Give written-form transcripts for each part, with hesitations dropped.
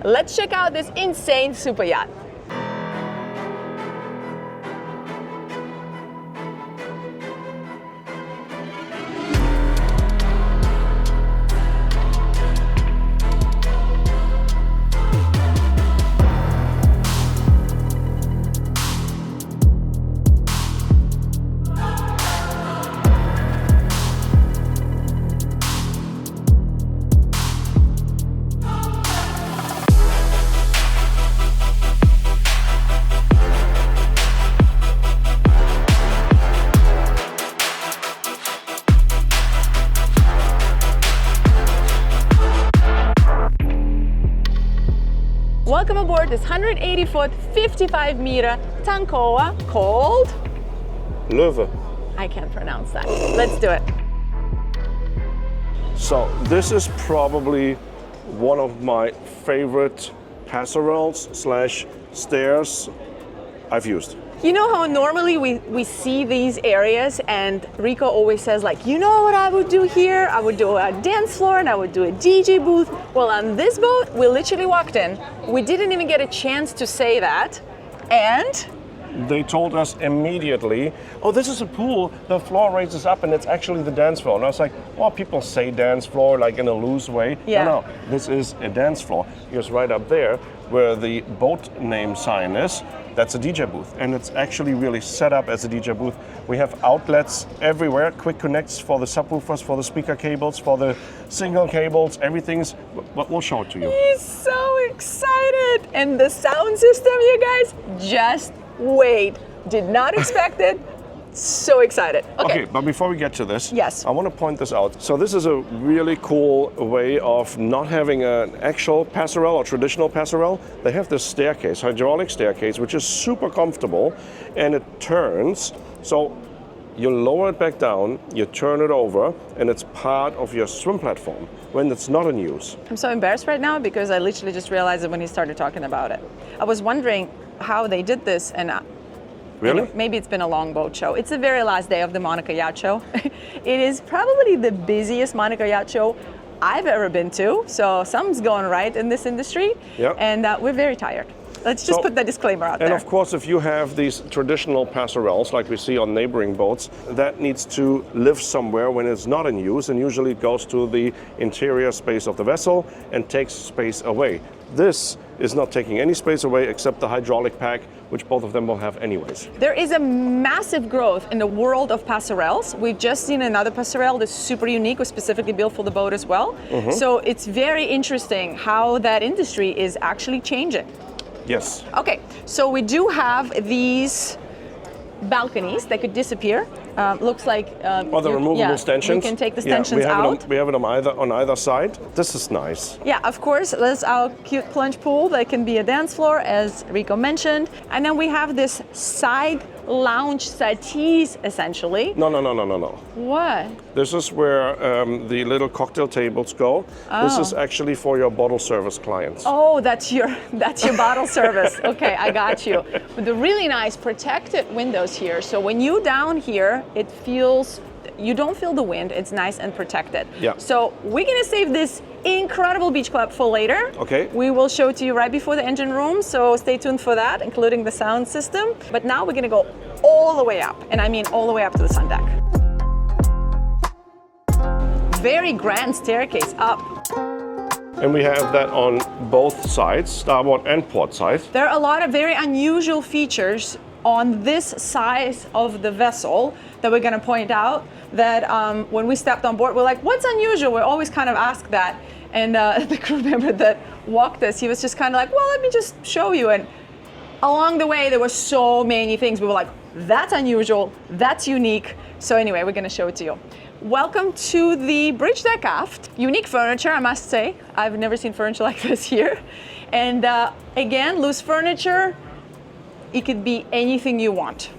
Let's check out this insane super yacht. Welcome aboard this 180-foot, 55-meter Tankoa called LOEWE. I can't pronounce that. Let's do it. So this is probably one of my favorite passerelles slash stairs I've used. You know how normally we see these areas and Rico always says like, you know what I would do here? I would do a dance floor and I would do a DJ booth. Well, on this boat, we literally walked in. We didn't even get a chance to say that. And they told us immediately, oh, this is a pool, the floor raises up and it's actually the dance floor. And I was like, well, people say dance floor like in a loose way. Yeah. No, this is a dance floor. Because right up there, where the boat name sign is, that's a DJ booth. And it's actually really set up as a DJ booth. We have outlets everywhere, quick connects for the subwoofers, for the speaker cables, for the single cables, everything's, we'll show it to you. He's so excited. And the sound system, you guys, just wait. Did not expect it. So excited. Okay, but before we get to this, yes, I want to point this out. So this is a really cool way of not having an actual passerelle or traditional passerelle. They have this staircase, hydraulic staircase, which is super comfortable, and it turns. So you lower it back down, you turn it over, and it's part of your swim platform when it's not in use. I'm so embarrassed right now because I literally just realized it when he started talking about it. I was wondering how they did this, and really? Maybe it's been a long boat show. It's the very last day of the Monaco Yacht Show. It is probably the busiest Monaco Yacht Show I've ever been to. So something's going right in this industry. Yeah. And we're very tired. Let's just put that disclaimer out there. And of course, if you have these traditional passerelles like we see on neighboring boats, that needs to live somewhere when it's not in use, and usually it goes to the interior space of the vessel and takes space away. This is not taking any space away except the hydraulic pack, which both of them will have anyways. There is a massive growth in the world of passerelles. We've just seen another passerelle that's super unique, was specifically built for the boat as well. Mm-hmm. So it's very interesting how that industry is actually changing. Yes. Okay, so we do have these balconies that could disappear. Looks like the removable stanchions. You can take the stanchions out. We have it on either side. This is nice. Yeah, of course. There's our cute plunge pool that can be a dance floor, as Rico mentioned. And then we have this side lounge settees, essentially. No. What? This is where the little cocktail tables go. Oh. This is actually for your bottle service clients. Oh, that's your bottle service. Okay, I got you. With the really nice protected windows here. So when you down here, it feels, you don't feel the wind. It's nice and protected. Yeah. So we're gonna save this incredible beach club for later. Okay. We will show it to you right before the engine room, so stay tuned for that, including the sound system. But now we're gonna go all the way up, and I mean all the way up to the Sundeck. Very grand staircase up. And we have that on both sides, starboard and port side. There are a lot of very unusual features on this size of the vessel that we're going to point out that when we stepped on board, we're like, what's unusual? We always kind of ask that. And the crew member that walked us, he was just kind of like, well, let me just show you. And along the way, there were so many things. We were like, that's unusual, that's unique. So anyway, we're going to show it to you. Welcome to the bridge deck aft. Unique furniture, I must say. I've never seen furniture like this here. And again, loose furniture. It could be anything you want.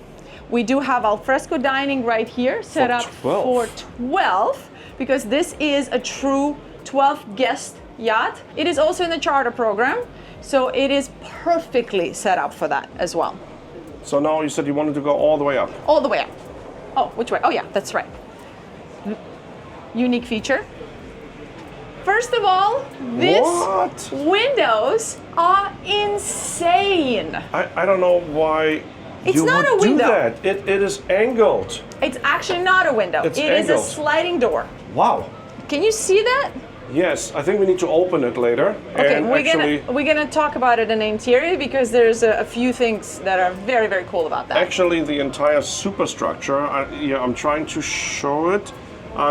We do have alfresco dining right here, set up for 12, because this is a true 12 guest yacht. It is also in the charter program, so it is perfectly set up for that as well. So now you said you wanted to go all the way up. All the way up. Oh, which way? Oh yeah, that's right. Unique feature. First of all, these What? windows are insane. I don't know why It's you not would a window. do that. It is angled. It's actually not a window. It's It is a angled. sliding door. Wow. Can you see that? Yes, I think we need to open it later. Okay, and we're gonna talk about it in the interior because there's a few things that are very, very cool about that. Actually, the entire superstructure, I'm trying to show it.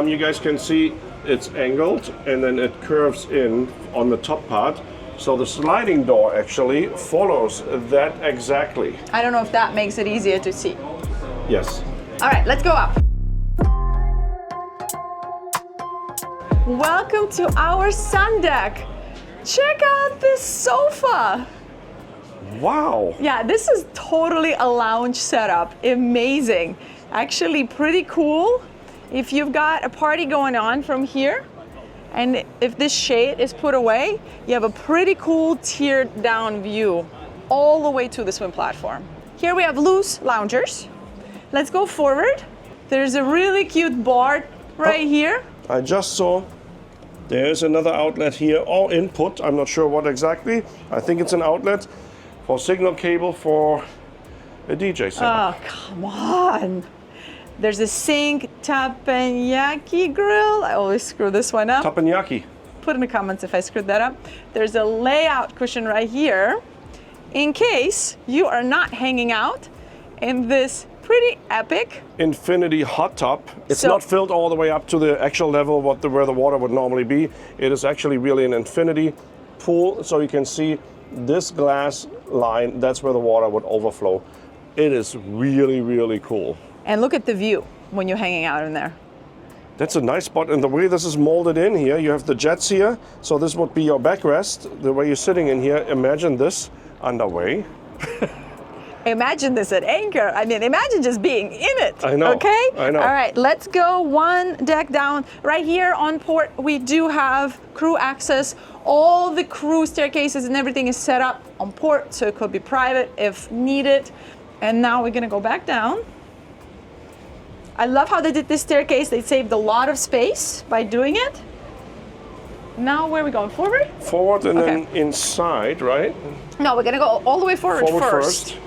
You guys can see it's angled and then it curves in on the top part. So the sliding door actually follows that exactly. I don't know if that makes it easier to see. Yes. All right, let's go up. Welcome to our Sundeck. Check out this sofa. Wow. Yeah, this is totally a lounge setup. Amazing. Actually pretty cool. If you've got a party going on from here, and if this shade is put away, you have a pretty cool tiered down view all the way to the swim platform. Here we have loose loungers. Let's go forward. There's a really cute bar right here. I just saw there's another outlet here, or input, I'm not sure what exactly. I think it's an outlet for signal cable for a DJ setup. Oh, come on. There's a sink, teppanyaki grill. I always screw this one up. Teppanyaki. Put in the comments if I screwed that up. There's a layout cushion right here in case you are not hanging out in this pretty epic Infinity hot tub. It's So- not filled all the way up to the actual level where the water would normally be. It is actually really an infinity pool, so you can see this glass line, that's where the water would overflow. It is really, really cool. And look at the view when you're hanging out in there. That's a nice spot, and the way this is molded in here, you have the jets here, so this would be your backrest. The way you're sitting in here, imagine this underway. Imagine this at anchor. I mean, imagine just being in it. I know, Okay? I know. All right, let's go one deck down. Right here on port, we do have crew access. All the crew staircases and everything is set up on port, so it could be private if needed. And now we're gonna go back down. I love how they did this staircase. They saved a lot of space by doing it. Now where are we going? Forward? Forward and Okay. then inside, right? No, we're gonna go all the way forward, Forward first. first.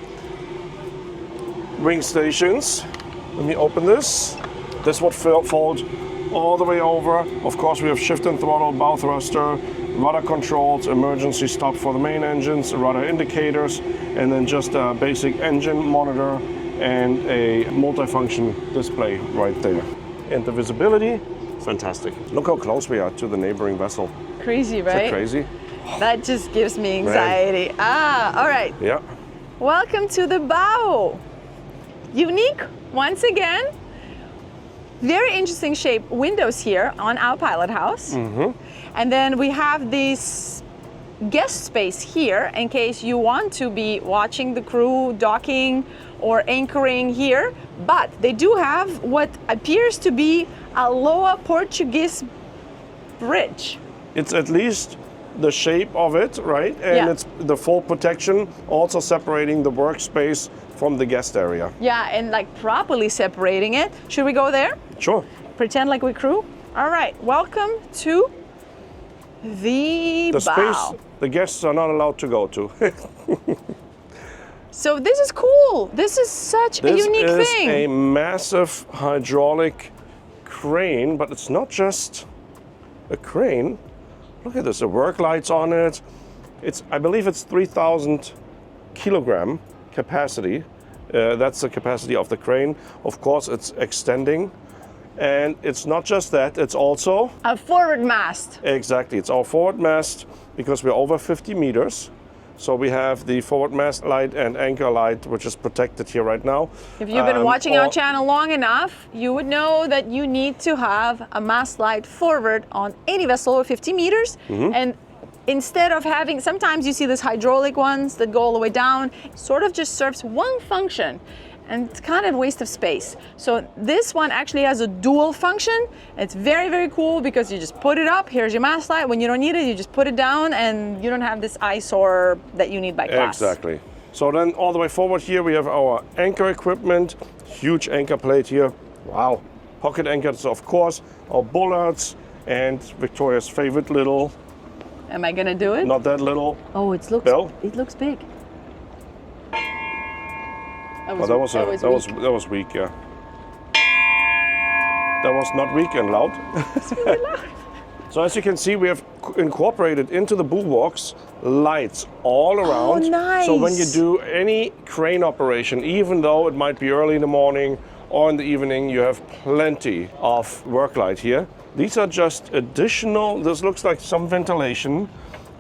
Wing stations. Let me open this. This would fold all the way over. Of course, we have shift and throttle, bow thruster, rudder controls, emergency stop for the main engines, rudder indicators, and then just a basic engine monitor and a multifunction display right there. And the visibility, fantastic. Look how close we are to the neighboring vessel. Crazy, Is right? that crazy? That just gives me anxiety. All right. Yeah. Welcome to the bow. Unique, once again. Very interesting shape windows here on our pilot house. And then we have this guest space here in case you want to be watching the crew docking or anchoring here. But they do have what appears to be a Loa Portuguese bridge. It's at least the shape of it, right? And Yeah. it's the full protection, also separating the workspace from the guest area. Yeah, and like properly separating it. Should we go there? Sure. Pretend like we crew? All right, welcome to the The bow. space the guests are not allowed to go to. So this is cool. This is such a unique This is thing. a massive hydraulic crane, but it's not just a crane. Look at this, the work lights on it. I believe it's 3,000 kilogram capacity. That's the capacity of the crane. Of course, it's extending. And it's not just that, it's also, A forward mast. exactly, it's our forward mast because we're over 50 meters. So we have the forward mast light and anchor light, which is protected here right now. If you've been watching our channel long enough, you would know that you need to have a mast light forward on any vessel over 50 meters. And instead of having, sometimes you see these hydraulic ones that go all the way down, sort of just serves one function. And it's kind of a waste of space. So this one actually has a dual function. It's very, very cool because you just put it up, here's your mast light. When you don't need it, you just put it down and you don't have this eyesore that you need by class. Exactly. So then all the way forward here, we have our anchor equipment, huge anchor plate here. Wow. Pocket anchors, of course, our bullards, and Victoria's favorite little, Am I gonna do it? not that little. Oh, it Bell? looks big. Oh, that was weak, yeah. That was not weak and loud. It's really loud. So as you can see, we have incorporated into the bulwarks lights all around. Oh, nice. So when you do any crane operation, even though it might be early in the morning or in the evening, you have plenty of work light here. These are just additional, this looks like some ventilation.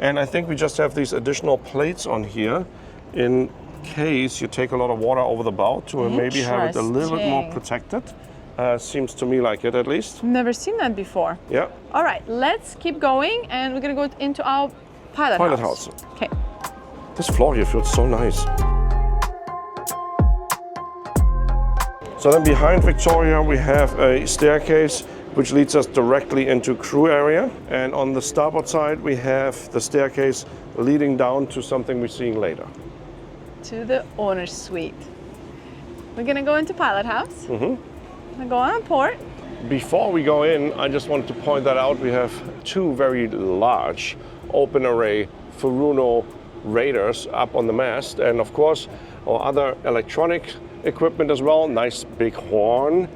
And I think we just have these additional plates on here in case you take a lot of water over the bow to maybe have it a little bit more protected. Seems to me like it, at least. Never seen that before. Yeah. All right, let's keep going, and we're gonna go into our pilot house. Okay. This floor here feels so nice. So then behind Victoria, we have a staircase which leads us directly into crew area. And on the starboard side, we have the staircase leading down to something we're seeing later. To the owner's suite. We're gonna go into pilot house. We're gonna go on port. Before we go in, I just wanted to point that out. We have two very large open array Furuno radars up on the mast, and of course our other electronic equipment as well. Nice big horn,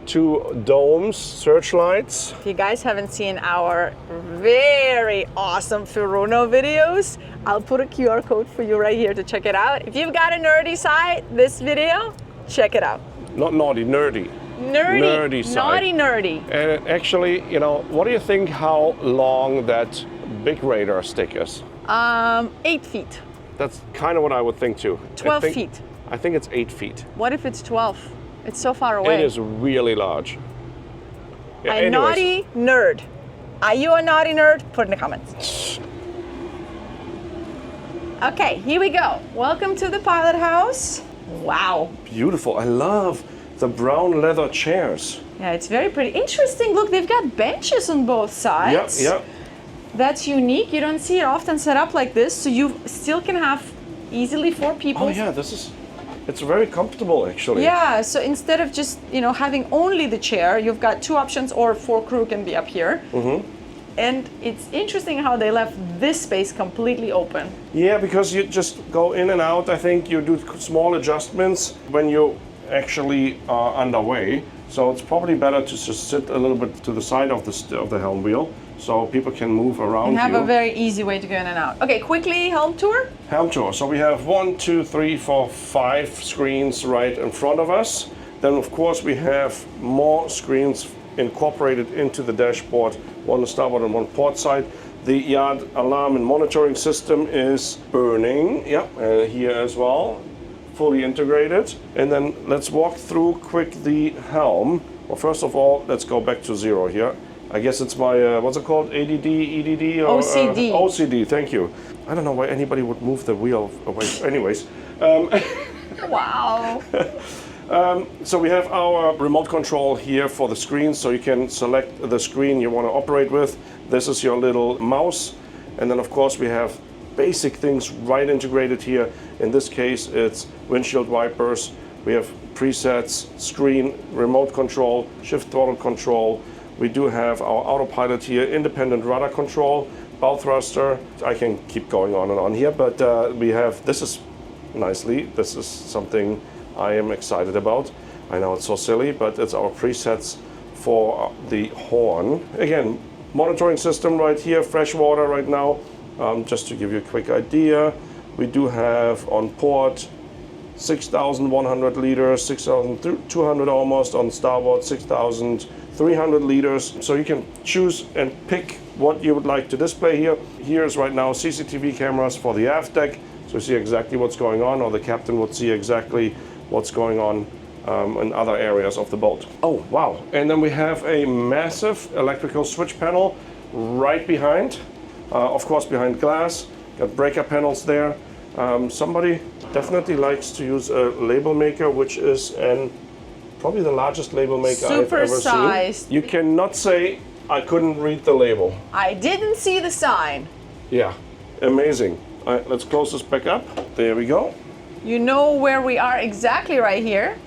two domes, searchlights. If you guys haven't seen our very awesome Furuno videos, I'll put a QR code for you right here to check it out. If you've got a nerdy side, this video, check it out. Not naughty, nerdy. Nerdy side. Naughty nerdy. And actually, you know, what do you think how long that big radar stick is? 8 feet. That's kind of what I would think too. 12 feet. I think it's 8 feet. What if it's 12? It's so far away. It is really large. Yeah, a naughty nerd. Are you a naughty nerd? Put in the comments. Okay, here we go. Welcome to the pilot house. Wow. Beautiful. I love the brown leather chairs. Yeah, it's very pretty. Interesting. Look, they've got benches on both sides. Yeah. That's unique. You don't see it often set up like this, so you still can have easily 4 people. Oh yeah, it's very comfortable actually. Yeah, so instead of just, having only the chair, you've got 2 options, or 4 crew can be up here. And it's interesting how they left this space completely open. Yeah, because you just go in and out. I think you do small adjustments when you actually are underway. So it's probably better to just sit a little bit to the side of the helm wheel, so people can move around. And have a very easy way to go in and out. Okay, quickly, helm tour. Helm tour. So we have 1, 2, 3, 4, 5 screens right in front of us. Then of course we have more screens incorporated into the dashboard, one on the starboard and one port side. The yacht alarm and monitoring system is burning. Yeah, here as well, fully integrated. And then let's walk through quick the helm. Well, first of all, let's go back to 0 here. I guess it's my, what's it called? ADD, EDD? Or, OCD. OCD, thank you. I don't know why anybody would move the wheel away. Anyways. Wow. So we have our remote control here for the screen, so you can select the screen you want to operate with. This is your little mouse. And then of course we have basic things right integrated here. In this case, it's windshield wipers. We have presets, screen, remote control, shift throttle control. We do have our autopilot here, independent rudder control, bow thruster. I can keep going on and on here, but we have, this is something I am excited about. I know it's so silly, but it's our presets for the horn. Again, monitoring system right here, fresh water right now. Just to give you a quick idea, we do have on port 6,100 liters, 6,200 almost on starboard, 6,300 liters. So you can choose and pick what you would like to display here. Here's right now CCTV cameras for the aft deck, so you see exactly what's going on, or the captain would see exactly what's going on in other areas of the boat. Oh, wow. And then we have a massive electrical switch panel right behind. Of course, behind glass, got breaker panels there. Somebody definitely likes to use a label maker, which is probably the largest label maker I've ever Super-sized. seen. You cannot say I couldn't read the label. I didn't see the sign. Yeah, amazing. All right, let's close this back up. There we go. You know where we are exactly right here.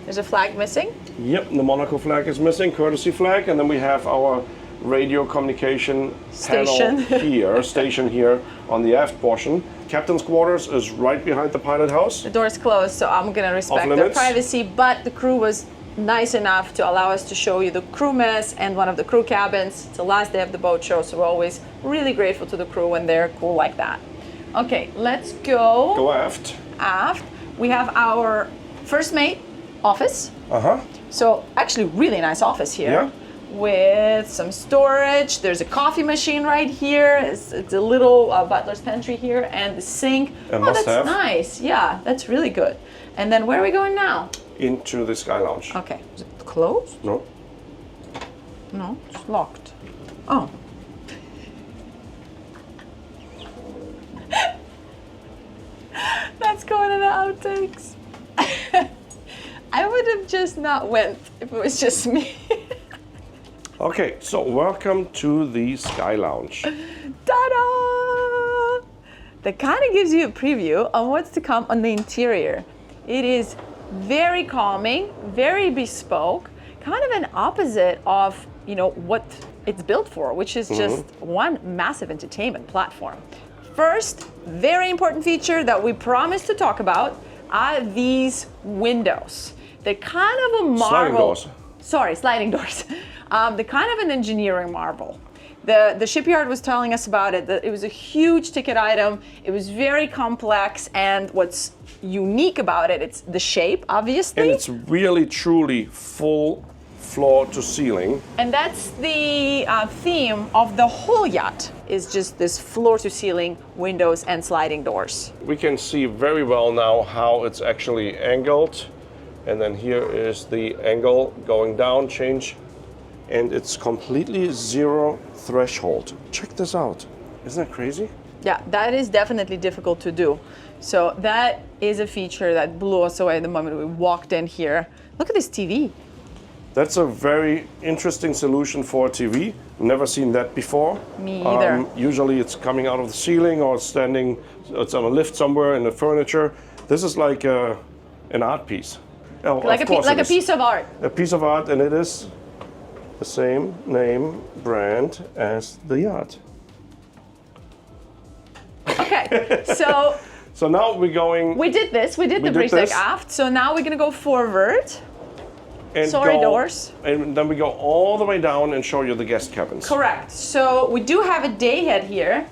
There's a flag missing. Yep, the Monaco flag is missing, courtesy flag, and then we have our radio communication Station. panel here, station here on the aft portion. Captain's quarters is right behind the pilot house. The door's closed, so I'm gonna respect their privacy, but the crew was nice enough to allow us to show you the crew mess and one of the crew cabins. It's the last day of the boat show, so we're always really grateful to the crew when they're cool like that. Okay, let's go. Go aft. Aft. We have our first mate office. Uh-huh. So actually really nice office here. Yeah. With some storage. There's a coffee machine right here. It's a little butler's pantry here, and the sink. That's nice. Yeah, that's really good. And then where are we going now? Into the Skylounge. Okay. Is it closed? No. No, it's locked. Oh. That's going in the outtakes. I would have just not went if it was just me. Okay, so welcome to the Skylounge. Ta-da! That kind of gives you a preview on what's to come on the interior. It is very calming, very bespoke, kind of an opposite of, you know, what it's built for, which is just one massive entertainment platform. First, very important feature that we promised to talk about are these windows. They're kind of a marvel. Sliding doors. Sorry, sliding doors. They're kind of an engineering marvel. The shipyard was telling us about it, that it was a huge ticket item. It was very complex, and what's unique about it, it's the shape, obviously. And it's really, truly full floor to ceiling. And that's the theme of the whole yacht, is just this floor to ceiling windows and sliding doors. We can see very well now how it's actually angled. And then here is the angle going down, change. And it's completely zero threshold. Check this out. Isn't that crazy? Yeah, that is definitely difficult to do. So that is a feature that blew us away the moment we walked in here. Look at this TV. That's a very interesting solution for a TV. Never seen that before. Me either. Usually it's coming out of the ceiling or standing, it's on a lift somewhere in the furniture. This is like an art piece. Oh, like a piece of art. A piece of art, and it is the same name brand as the yacht. Okay, so so now we're going. We did the bridge deck aft. So now we're gonna go forward. And doors. And then we go all the way down and show you the guest cabins. Correct. So we do have a day head here.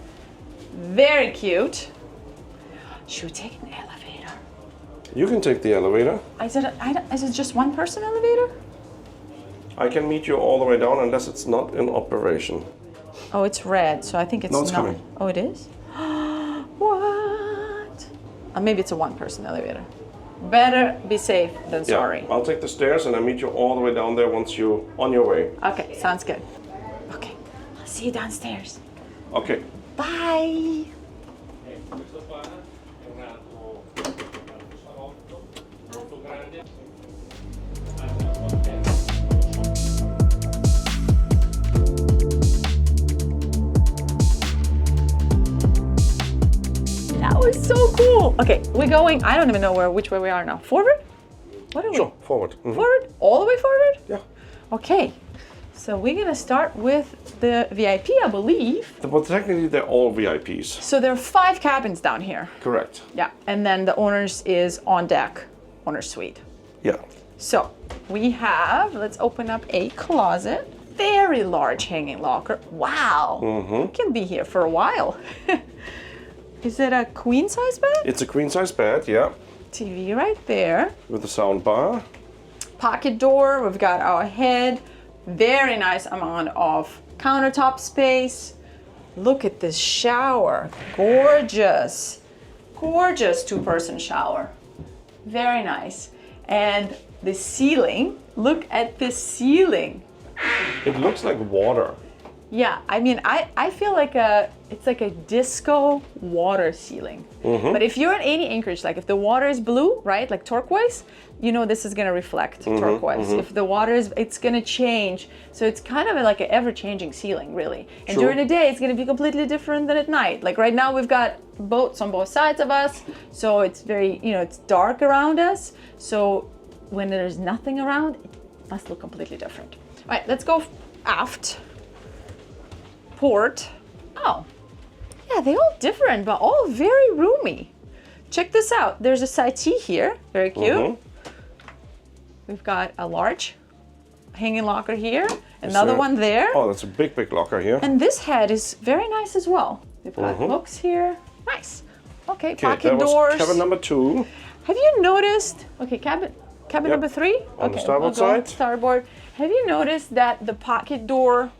Very cute. Should we take an elevator? You can take the elevator. Is it just one person elevator? I can meet you all the way down unless it's not in operation. Oh, it's red, so I think it's no, it's not. Coming. Oh, it is? What? Maybe it's a one-person elevator. Better be safe than sorry. Yeah, I'll take the stairs and I'll meet you all the way down there once you're on your way. Okay, sounds good. Okay, I'll see you downstairs. Okay. Bye. That was so cool. Okay, we're going, I don't even know which way we are now. Forward? What are we? Sure, forward. Forward? All the way forward? Yeah. Okay, so we're gonna start with the VIP, I believe. But technically they're all VIPs. So there are 5 cabins down here. Correct. Yeah, and then the owners is on deck, owner's suite. Yeah. So we have, let's open up a closet. Very large hanging locker. Wow, you can be here for a while. Is it a queen size bed? It's a queen size bed, yeah. TV right there. With a sound bar. Pocket door, we've got our head. Very nice amount of countertop space. Look at this shower, gorgeous. Gorgeous 2-person shower, very nice. And the ceiling, look at the ceiling. It looks like water. Yeah, I mean, I feel like it's like a disco water ceiling. But if you're in any anchorage, like if the water is blue, right, like turquoise, you know this is gonna reflect turquoise. If the water is, it's gonna change. So it's kind of like an ever-changing ceiling, really. And during the day, it's gonna be completely different than at night. Like right now, we've got boats on both sides of us, so it's very, it's dark around us. So when there's nothing around, it must look completely different. All right, let's go aft. port. Oh, yeah, they're all different, but all very roomy. Check this out. There's a settee here, very cute. We've got a large hanging locker here, another one there. Oh, that's a big, big locker here. And this head is very nice as well. They've got hooks here. Nice. Okay, pocket that was doors. cabin number 2. Have you noticed? Okay, cabin number 3. On the Okay, starboard we'll go side. Starboard. Have you noticed that the pocket door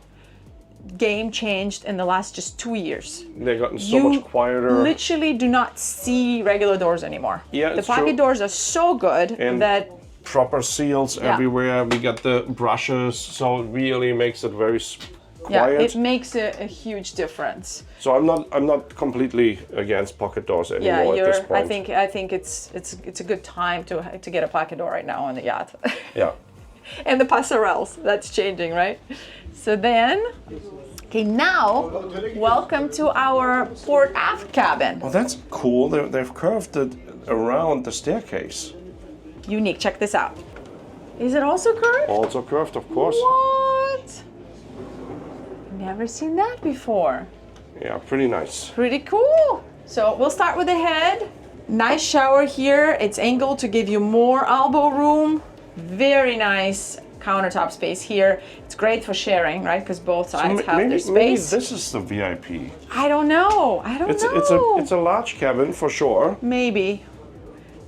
game changed in the last just 2 years? They've gotten so much quieter. Literally do not see regular doors anymore. Yeah, the it's pocket true. doors are so good And that proper seals everywhere. We got the brushes, so it really makes it very quiet. it makes a huge difference. So I'm not completely against pocket doors anymore at this point. I think it's a good time to get a pocket door right now on the yacht. Yeah. And the passerelles, that's changing, right? So then, okay, now welcome to our port aft cabin. Oh, that's cool. They've curved it around the staircase. Unique, check this out. Is it also curved? Also curved, of course. What? Never seen that before. Yeah, pretty nice. Pretty cool. So we'll start with the head. Nice shower here. It's angled to give you more elbow room. Very nice countertop space here. It's great for sharing, right? Because both sides have their space. Maybe this is the VIP. I don't know. It's a large cabin for sure. Maybe.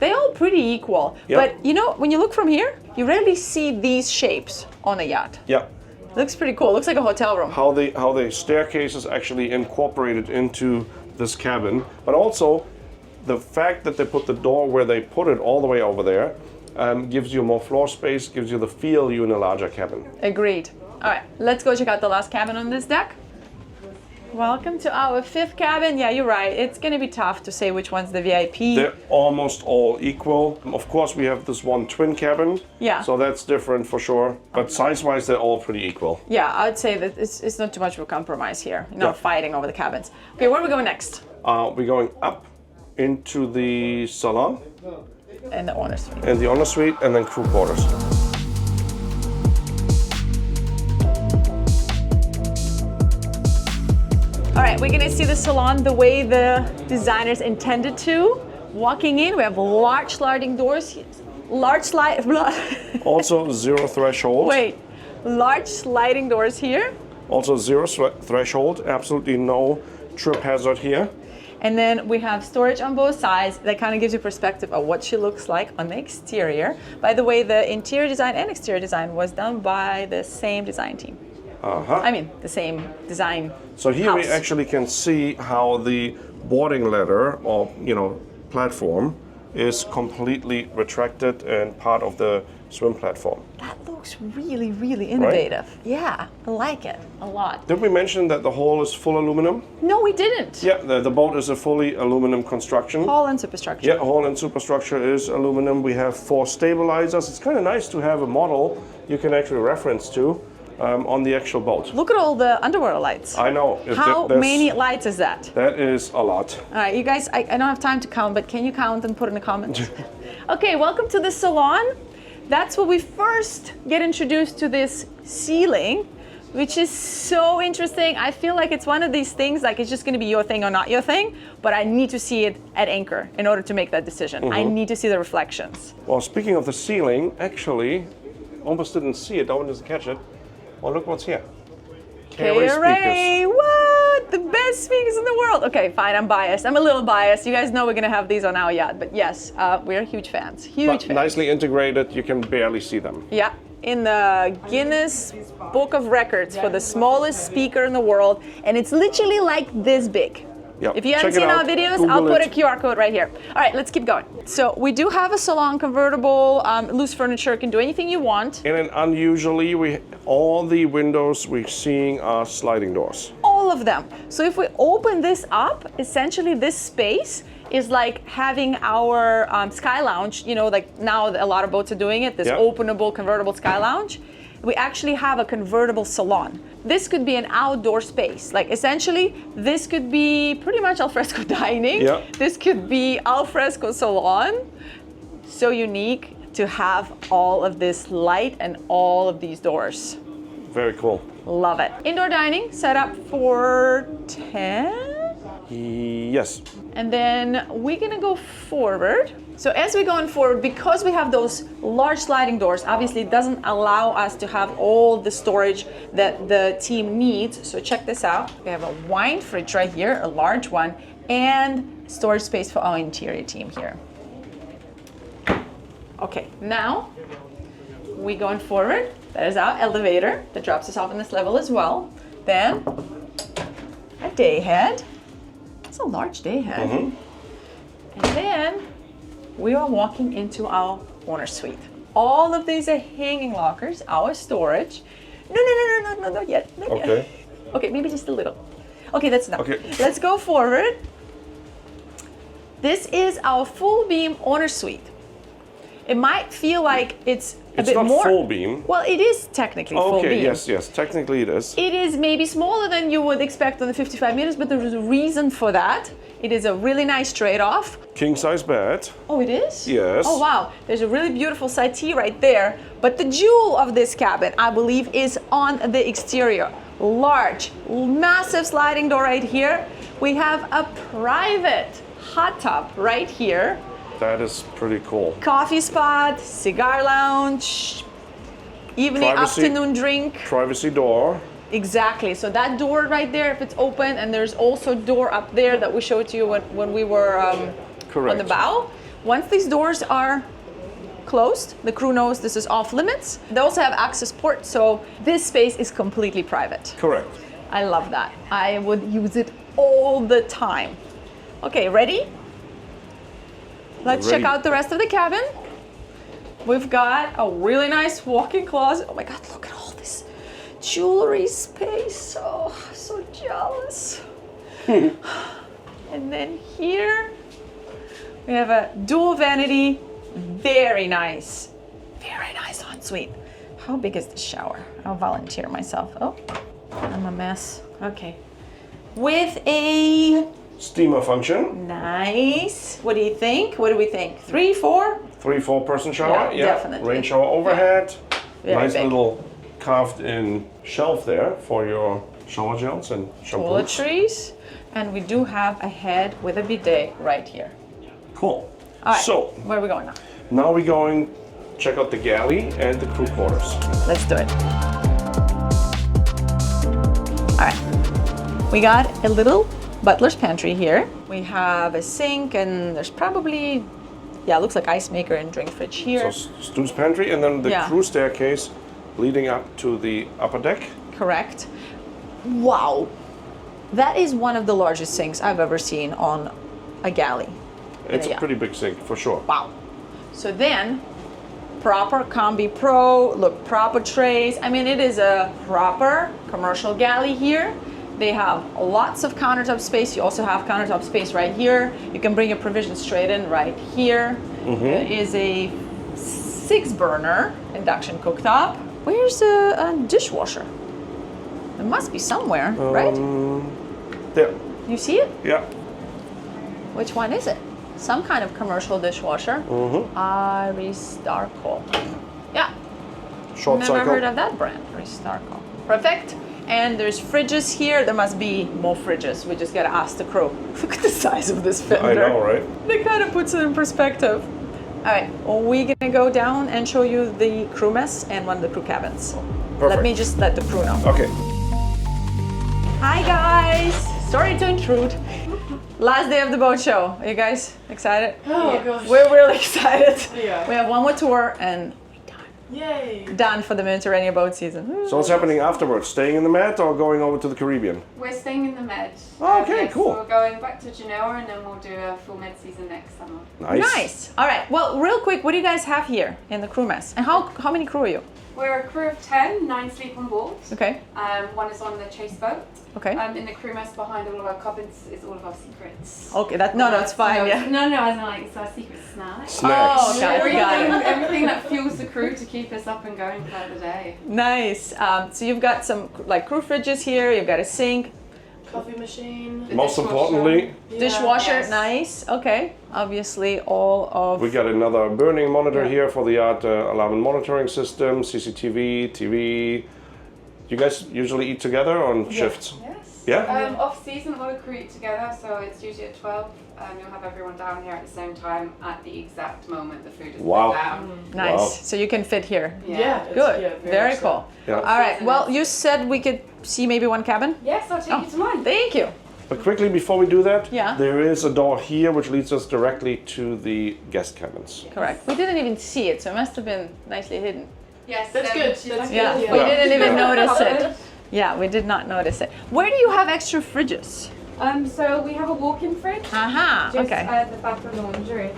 They all pretty equal. Yep. But you know, when you look from here, you rarely see these shapes on a yacht. Yeah. Looks pretty cool. Looks like a hotel room. How the staircase is actually incorporated into this cabin, but also the fact that they put the door where they put it all the way over there gives you more floor space, gives you the feel you're in a larger cabin. Agreed. All right, let's go check out the last cabin on this deck. Welcome to our 5th cabin. Yeah, you're right. It's going to be tough to say which one's the VIP. They're almost all equal. Of course, we have this one twin cabin. Yeah. So that's different for sure. But size-wise, they're all pretty equal. Yeah, I'd say that it's not too much of a compromise here. You're not fighting over the cabins. Okay, where are we going next? We're going up into the Salon. And the owner's suite. And the owner suite, and then crew quarters. All right, we're gonna see the salon the way the designers intended to. Walking in, we have large sliding doors, Also 0 threshold. Wait, large sliding doors here. Also 0 threshold, absolutely no trip hazard here. And then we have storage on both sides. That kind of gives you perspective of what she looks like on the exterior. By the way, the interior design and exterior design was done by the same design team. I mean, the same design. So here we house. actually can see how the boarding ladder or platform is completely retracted and part of the swim platform. That looks really, really innovative. Right? Yeah, I like it a lot. Did we mention that the hull is full aluminum? No, we didn't. Yeah, the boat is a fully aluminum construction. Hull and superstructure. Yeah, hull and superstructure is aluminum. We have 4 stabilizers. It's kind of nice to have a model you can actually reference to on the actual boat. Look at all the underwater lights. I know. How many lights is that? That is a lot. All right, you guys, I don't have time to count, but can you count and put in the comments? Okay, welcome to the salon. That's where we first get introduced to this ceiling, which is so interesting. I feel like it's one of these things, like it's just gonna be your thing or not your thing, but I need to see it at anchor in order to make that decision. I need to see the reflections. Well, speaking of the ceiling, actually, almost didn't see it, I wanted to catch it. Well, look what's here. K-Array, what? The best speakers in the world. Okay, fine, I'm biased. I'm a little biased. You guys know we're gonna have these on our yacht, but yes, we're huge fans, huge fans. Nicely integrated, you can barely see them. Yeah, in the Guinness Book of Records for the smallest speaker in the world, and it's literally like this big. Yep. If you haven't seen our videos, I'll put a QR code right here. All right, let's keep going. So we do have a salon convertible, loose furniture, can do anything you want. And then unusually, all the windows we're seeing are sliding doors. All of them. So if we open this up, essentially this space is like having our Skylounge, like now a lot of boats are doing it, this openable, convertible Skylounge. We actually have a convertible salon. This could be an outdoor space. Like essentially, this could be pretty much alfresco dining. Yeah. This could be alfresco salon. So unique to have all of this light and all of these doors. Very cool. Love it. Indoor dining set up for 10. Yes. And then we're gonna go forward. So as we're going forward, because we have those large sliding doors, obviously it doesn't allow us to have all the storage that the team needs. So check this out. We have a wine fridge right here, a large one, and storage space for our interior team here. Okay, now we're going forward. That is our elevator that drops us off on this level as well. Then a day head. It's a large day head. And then we are walking into our owner suite. All of these are hanging lockers, our storage. No, not yet. Not yet. Okay, maybe just a little. Okay, that's enough. Okay. Let's go forward. This is our full beam owner suite. It might feel like it's a bit more. It's not full beam. Well, it is technically full beam. Okay, yes, technically it is. It is maybe smaller than you would expect on the 55 meters, but there is a reason for that. It is a really nice trade-off. King size bed. Oh, it is? Yes. Oh, wow. There's a really beautiful settee right there. But the jewel of this cabin, I believe, is on the exterior. Large, massive sliding door right here. We have a private hot tub right here. That is pretty cool. Coffee spot, cigar lounge, evening, afternoon drink. Privacy door. Exactly. So that door right there, if it's open, and there's also a door up there that we showed you when we were on the bow. Once these doors are closed, the crew knows this is off limits. They also have access port, so this space is completely private. Correct. I love that. I would use it all the time. Okay, ready? Let's check out the rest of the cabin. We've got a really nice walk-in closet. Oh my God, look at all this jewelry space. Oh, so jealous. And then here we have a dual vanity. Very nice ensuite. How big is the shower? I'll volunteer myself. Oh, I'm a mess. Okay. With a steamer function. Nice. What do you think? What do we think? 3, 4? 3, 4 person shower. Yeah, definitely. Rain shower overhead. Yeah. Nice little carved in shelf there for your shower gels and shampoos. Toiletries. And we do have a head with a bidet right here. Cool. All right. So where are we going now? Now we're going check out the galley and the crew quarters. Let's do it. All right. We got a little butler's pantry here. We have a sink, and there's probably, it looks like ice maker and drink fridge here. So stew's pantry, and then the crew staircase leading up to the upper deck. Correct. Wow. That is one of the largest sinks I've ever seen on a galley. It's a pretty big sink, for sure. Wow. So then, proper Combi Pro, look, proper trays. I mean, it is a proper commercial galley here. They have lots of countertop space. You also have countertop space right here. You can bring your provisions straight in right here. There is a 6-burner induction cooktop. Where's a dishwasher? It must be somewhere, right? There. You see it? Yeah. Which one is it? Some kind of commercial dishwasher. Aristarco. Yeah. Short cycle. Never heard of that brand. Aristarco. Perfect. And there's fridges here. There must be more fridges. We just gotta ask the crew. Look at the size of this fender. I know, right? That kind of puts it in perspective. All right, well, we're gonna go down and show you the crew mess and one of the crew cabins. Perfect. Let me just let the crew know. Okay. Hi guys, sorry to intrude. Last day of the boat show. Are you guys excited? Oh gosh. We're really excited. Yeah. We have one more tour and Yay. done for the Mediterranean boat season. So what's happening afterwards? Staying in the Med or going over to the Caribbean? We're staying in the Med. Oh, okay, yes, cool. So we're going back to Genoa and then we'll do a full Med season next summer. Nice. All right. Well, real quick, what do you guys have here in the crew mess? And how many crew are you? We're a crew of 10, 9 sleep on board. Okay. One is on the chase boat. Okay. In the crew mess behind all of our cabins is all of our secrets. Okay. No, it's fine. Yeah. No, as in like it's our secret snacks. Snacks. Oh, got it. Everything that fuels the crew to keep us up and going for the day. Nice. So you've got some like crew fridges here. You've got a sink, Coffee machine. Most importantly, dishwasher. Yes. Nice. Okay. Obviously, all of. we got another burning monitor here for the yacht alarm and monitoring system, CCTV, TV, You guys usually eat together on shifts? Yes. Yeah? Off season, all the crew eat together, so it's usually at 12. You'll have everyone down here at the same time at the exact moment the food is Wow. put down. Nice. Wow. So you can fit here. Yeah. it's- Good. yeah, very much so. cool. Yeah. All right. Well, you said we could see maybe one cabin. Yes, I'll take Oh. you to mine. Thank you. But quickly before we do that, Yeah. there is a door here which leads us directly to the guest cabins. Correct. We didn't even see it, so it must have been nicely hidden. Yes, That's good. she's That's like, Yeah, good. we Yeah. didn't even Yeah. notice it. Yeah, we did not notice it. Where do you have extra fridges? So we have a walk-in fridge. Aha, Just okay. at the back of the laundry.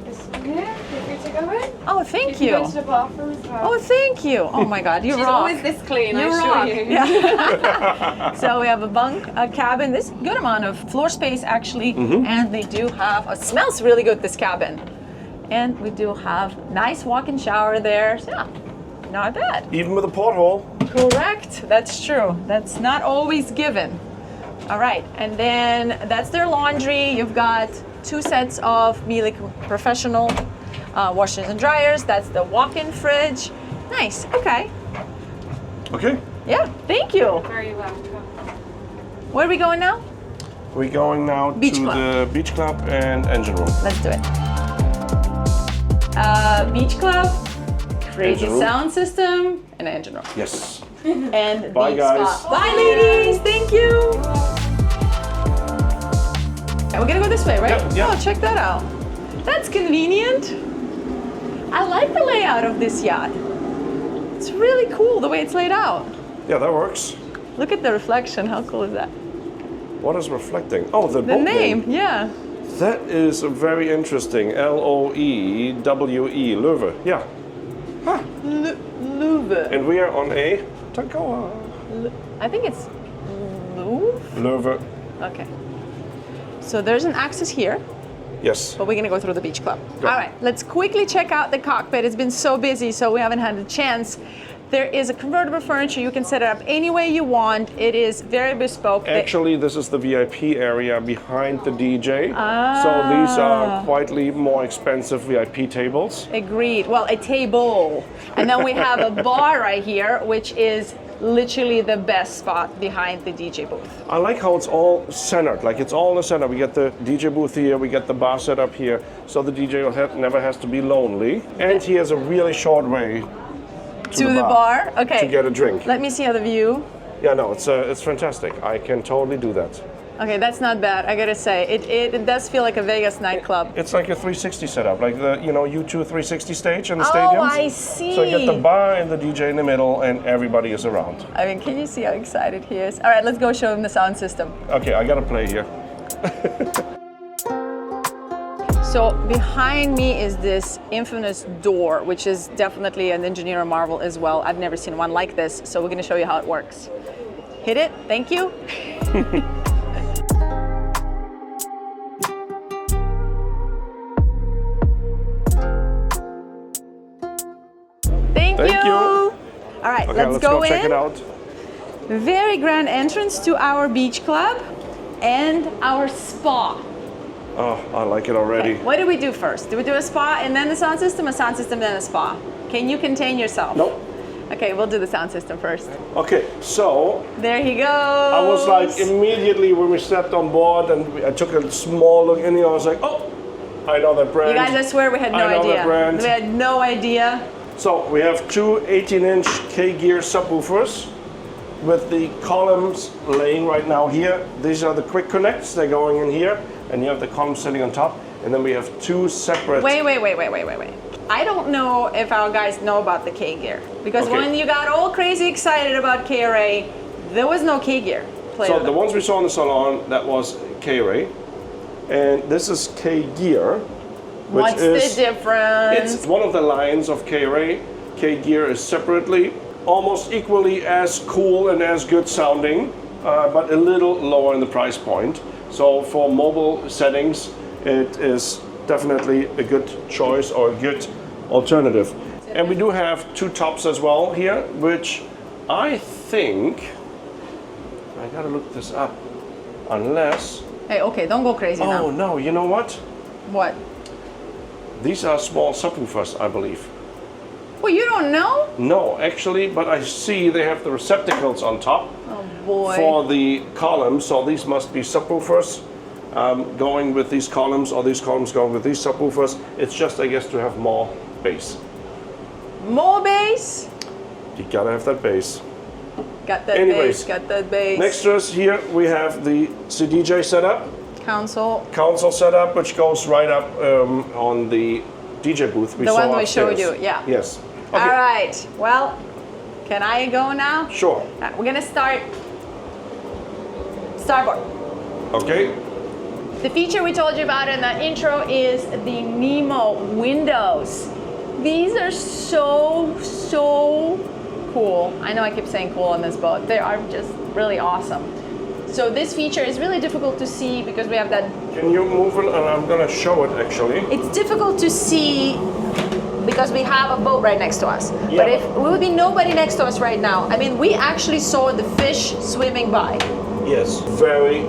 This one here, feel free to go in. Oh, thank You can you. go to the bathroom as well. Oh, thank you. Oh my God, you She's rock. always this clean, You I assure rock. you. Yeah. So we have a bunk, a cabin. This good amount of floor space actually, and they do have. It smells really good. This cabin, and we do have nice walk-in shower there. So yeah, not bad. Even with a porthole. Correct. That's true. That's not always given. All right, and then that's their laundry. You've got 2 sets of Miele professional washers and dryers. That's the walk-in fridge. Nice. Okay. Okay. Yeah. Thank you. Very welcome. Where are we going now? We're going now Beach to club. the beach club and engine room. Let's do it. Beach club, crazy Engine room. sound system, and engine room. Yes. And Bye, beach guys. spa. Bye, ladies. Thank you. Okay, we're gonna go this way, right? Yep, yep. Oh, check that out. That's convenient. I like the layout of this yacht. It's really cool the way it's laid out. Yeah, that works. Look at the reflection. How cool is that? What is reflecting? Oh, the The boat name, yeah. That is very interesting. Loewe, Loewe. Yeah. Loewe. And we are on a Tankoa. I think it's Loewe. Loewe. Okay. So there's an access here, Yes. but we're gonna go through the beach club. All right, let's quickly check out the cockpit. It's been so busy, so we haven't had a chance. There is a convertible furniture. You can set it up any way you want. It is very bespoke. Actually, this is the VIP area behind the DJ. So these are quietly more expensive VIP tables. Agreed. Well, a table. And then we have a bar right here, which is literally the best spot behind the DJ booth. I like how it's all centered, like it's all in the center. We get the DJ booth here, we get the bar set up here, so the DJ never has to be lonely. And he has a really short way To the bar? Okay. to get a drink. Let me see how the view. Yeah, no, it's fantastic. I can totally do that. Okay, that's not bad. I gotta say, it does feel like a Vegas nightclub. It's like a 360 setup, like the U2 360 stage in the Oh, stadiums. I see. So you get the bar and the DJ in the middle, and everybody is around. I mean, can you see how excited he is? All right, let's go show him the sound system. Okay, I gotta play here. So behind me is this infamous door, which is definitely an engineer marvel as well. I've never seen one like this, so we're gonna show you how it works. Hit it, thank you. Thank you. All right, Okay, let's go in. check it out. Very grand entrance to our beach club and our spa. Oh, I like it already. What do we do first? Do we do a spa and then the sound system, a sound system, then a spa? Can you contain yourself? Nope. Okay, we'll do the sound system first. Okay, so There he goes. I was like immediately when we stepped on board and I took a small look in here, I was like, oh, I know that brand. You guys, I swear we had no I know idea. that brand. We had no idea. So we have two 18-inch K-gear subwoofers with the columns laying right now here. These are the quick connects, they're going in here, and you have the columns sitting on top. And then we have two separate. Wait. I don't know if our guys know about the K-gear. Because Okay. when you got all crazy excited about K-Ray, there was no K-gear. So the ones we saw in the Salon, that was K-ray. And this is K-gear. Which What's is, the difference? It's one of the lines of K-ray. K-gear is separately, almost equally as cool and as good sounding, but a little lower in the price point. So for mobile settings, it is definitely a good choice or a good alternative. And we do have two tops as well here, which I think, I gotta look this up, unless, Hey, okay, don't go crazy now. oh no, you know what? What? These are small subwoofers, I believe. Well, you don't know? No, actually, but I see they have the receptacles on top Oh boy. for the columns. So these must be subwoofers going with these columns, or these columns going with these subwoofers. It's just, I guess, to have more bass. More bass? You gotta have that bass. Got that Anyways, bass, got that bass. Next to us here, we have the CDJ setup, console setup, which goes right up on the DJ booth we The saw one we upstairs. showed you, yeah. Yes. Okay. All right, well, can I go now? Sure. We're gonna start starboard. Okay. The feature we told you about in the intro is the Nemo Windows. These are so cool. I know I keep saying cool on this boat. They are just really awesome. So this feature is really difficult to see because we have that. Can you move it? And I'm gonna show it actually. It's difficult to see because we have a boat right next to us. Yeah. But if we would be nobody next to us right now, I mean, we actually saw the fish swimming by. Yes, very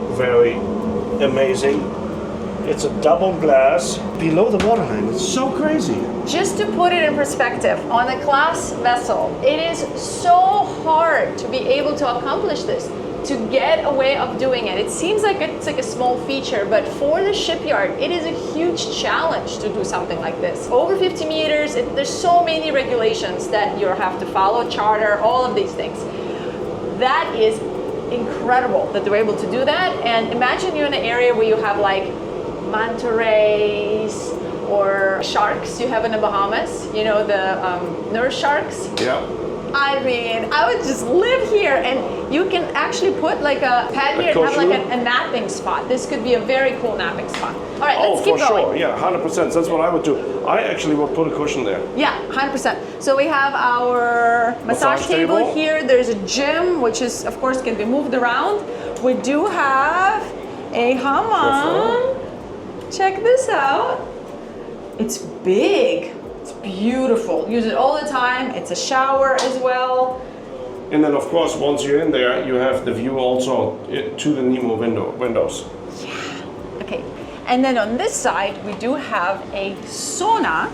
amazing. It's a double glass below the waterline. It's so crazy. Just to put it in perspective, on a class vessel, it is so hard to be able to accomplish this, to get a way of doing it. It seems like it's like a small feature, but for the shipyard, it is a huge challenge to do something like this. Over 50 meters, there's so many regulations that you have to follow, charter, all of these things. That is incredible that they're able to do that. And imagine you're in an area where you have like manta rays or sharks you have in the Bahamas, you know, the nurse sharks. Yeah. I mean, I would just live here, and you can actually put like a pad here and have like a napping spot. This could be a very cool napping spot. All right, let's keep going. Oh, for sure. Yeah, 100%. That's what I would do. I actually would put a cushion there. Yeah, 100%. So we have our massage table here. There's a gym, which is, of course, can be moved around. We do have a hammam. Check this out. It's big. It's beautiful. Use it all the time. It's a shower as well. And then, of course, once you're in there, you have the view also to the Nemo windows. Yeah. Okay. And then on this side, we do have a sauna.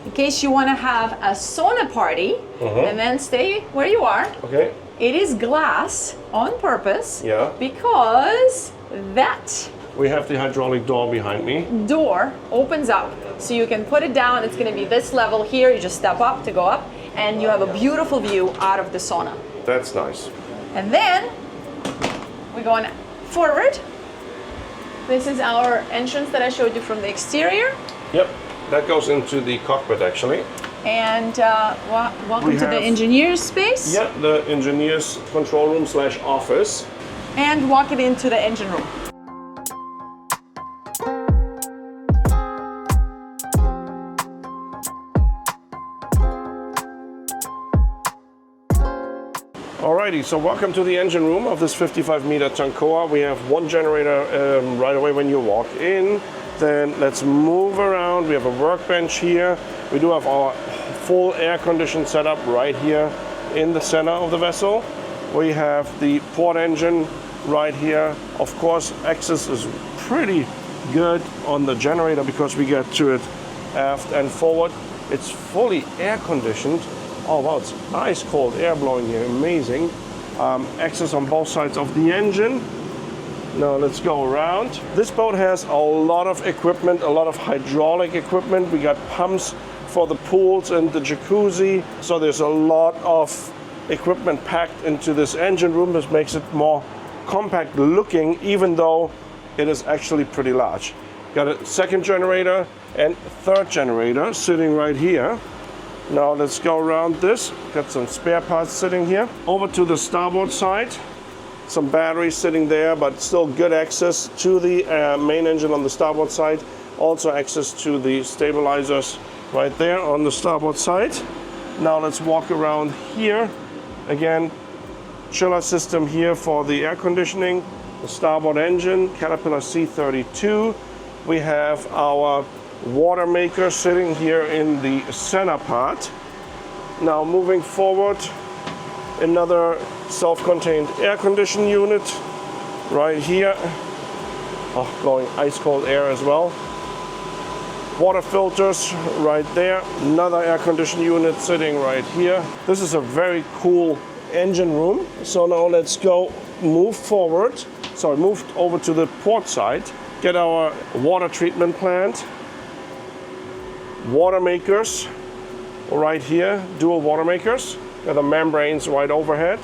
In case you want to have a sauna party, and then stay where you are. Okay. It is glass on purpose. Yeah. Because that We have the hydraulic door behind me. door opens up, so you can put it down. It's going to be this level here. You just step up to go up, and you have a beautiful view out of the sauna. That's nice. And then we're going forward. This is our entrance that I showed you from the exterior. Yep. That goes into the cockpit actually. And welcome to the engineer's space. Yep, the engineer's control room / office. And walk it into the engine room. Alrighty, so welcome to the engine room of this 55-meter Tankoa. We have one generator right away when you walk in. Then let's move around. We have a workbench here. We do have our full air conditioned setup right here in the center of the vessel. We have the port engine right here. Of course, access is pretty good on the generator because we get to it aft and forward. It's fully air conditioned. Oh wow, it's ice cold air blowing here, amazing. Access on both sides of the engine. Now let's go around. This boat has a lot of equipment, a lot of hydraulic equipment. We got pumps for the pools and the jacuzzi. So there's a lot of equipment packed into this engine room. This makes it more compact looking, even though it is actually pretty large. Got a second generator and third generator sitting right here. Now let's go around this. Got some spare parts sitting here. Over to the starboard side. Some batteries sitting there, but still good access to the main engine on the starboard side. Also access to the stabilizers right there on the starboard side. Now let's walk around here. Again, chiller system here for the air conditioning. The starboard engine, Caterpillar C32. We have our water maker sitting here in the center part. Now moving forward, another self-contained air conditioning unit right here. Oh, blowing ice cold air as well. Water filters right there. Another air conditioning unit sitting right here. This is a very cool engine room. So now let's go move forward. So I moved over to the port side. Get our water treatment plant. Water makers right here, dual water makers. Got the membranes right overhead.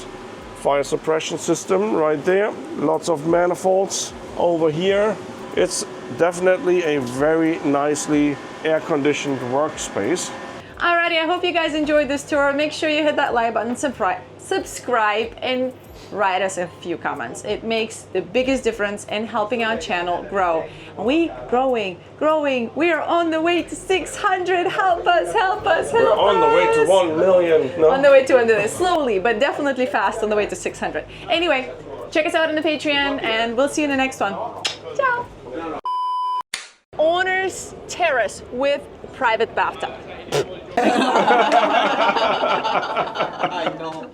Fire suppression system right there. Lots of manifolds over here. It's definitely a very nicely air-conditioned workspace. Alrighty, I hope you guys enjoyed this tour. Make sure you hit that like button, subscribe, and write us a few comments. It makes the biggest difference in helping our channel grow. We growing. We are on the way to 600. Help us. We're on the way to 1 million. No? On the way to 1 million. Slowly, but definitely fast on the way to 600. Anyway, check us out on the Patreon, and we'll see you in the next one. Ciao. Owner's terrace with private bathtub. I know.